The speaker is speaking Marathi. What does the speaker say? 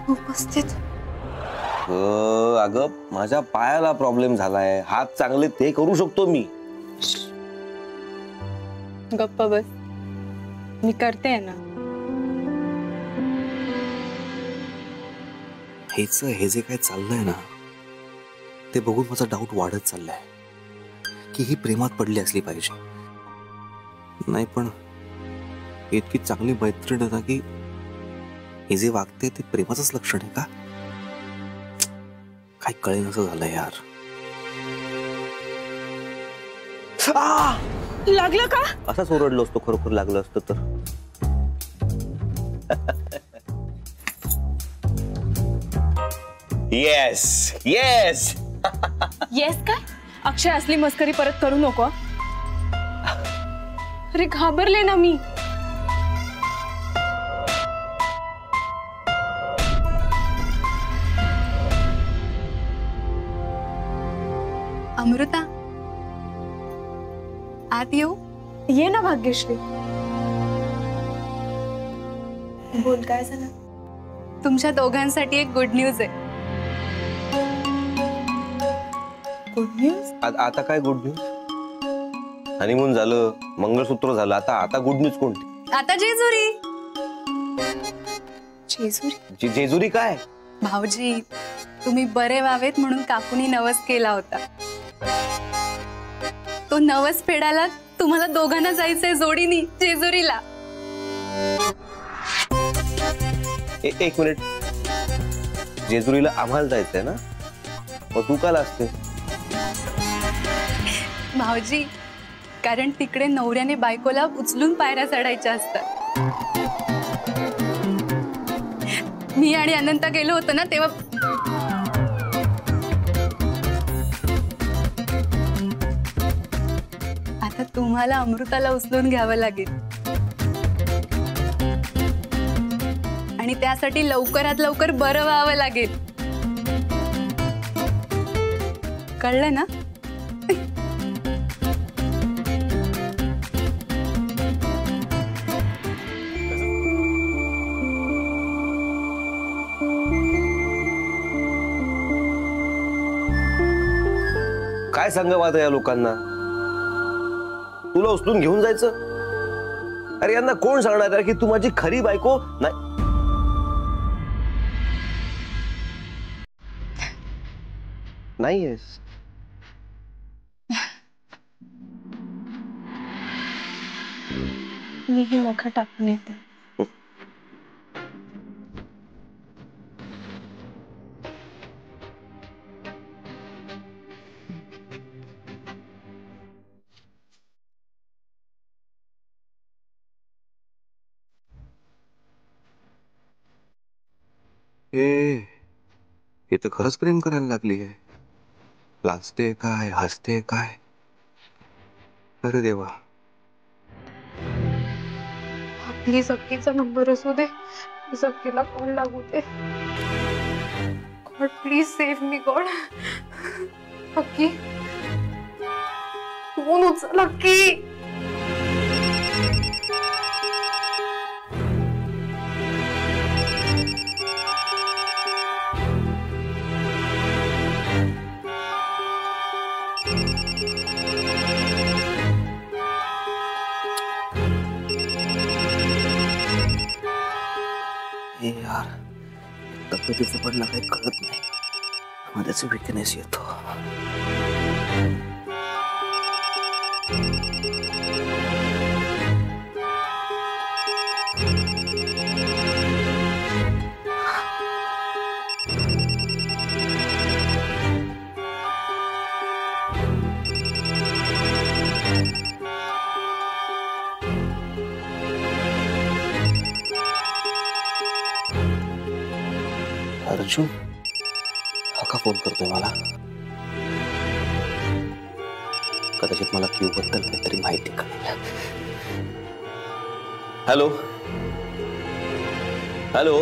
उपस्थित अगं माझ्या पायाला प्रॉब्लेम झालाय, हात चांगले ते करू शकतो मी. गप्पा बस, मी करते ना. हे जे काय चाललंय ना ते बघून माझा डाऊट वाढत चाललाय की ही प्रेमात पडली असली पाहिजे. नाही पण इतकी चांगली मैत्रीण ना की हे जे वागते ते प्रेमाचंच लक्षण आहे का? काय कळेल असं झालंय यार. लागलं का? असाच ओरडलो असतो खरोखर लागलं असतं तर. येस येस येस काय? अक्षय असली मस्करी परत करू नको. अरे घाबरले ना मी. अमृता, आत येऊ? ये ना भाग्यश्री. बोल, काय झालं? तुमच्या दोघांसाठी एक गुड न्यूज आहे. Good news? आता काय गुड न्यूज? हनीमून झालं, मंगळसूत्र झालं, आता गुड न्यूज कोणती? आता जेजुरी. जेजुरी? जेजुरी काय? भाऊजी, तुम्ही बरे व्हावेत म्हणून काकूनी नवस केला होता. तो नवस फेडायला तुम्हाला दोघांना जायचंय जोडीनी जेजुरीला. एक मिनिट, जेजुरीला आम्हाला जायचंय ना? मग तू काला असते? भाऊजी, कारण तिकडे नवऱ्याने बायकोला उचलून पायऱ्या चढायच्या असतात. मी आणि अनंता गेलो होतो ना तेव्हा. आता तुम्हाला अमृताला उचलून घ्यावं लागेल आणि त्यासाठी लवकरात लवकर बरं व्हावं लागेल. कळलं ना? काय सांगावं आता या लोकांना? तुला उचलून घेऊन जायचं? अरे यांना कोण सांगणार की तू माझी खरी बायको नाही? नाहीयेस. मी ही नखं टाकून येते. हे तर खरंच प्रेम करायला लागली आहे. लाजते काय, हसते काय? अरे देवा. आपली सखीचा नंबर असू दे, सखीला फोन लागू दे. God please save me God. सखी, फोन उचल सखी. यार, तब्येतीचं पण ना काही कळत नाही, मध्येच विकनेस येतो. अर्जुन हा का फोन करतोय मला? कदाचित मला क्यू बद्दल काहीतरी माहिती कळेल. Hello hello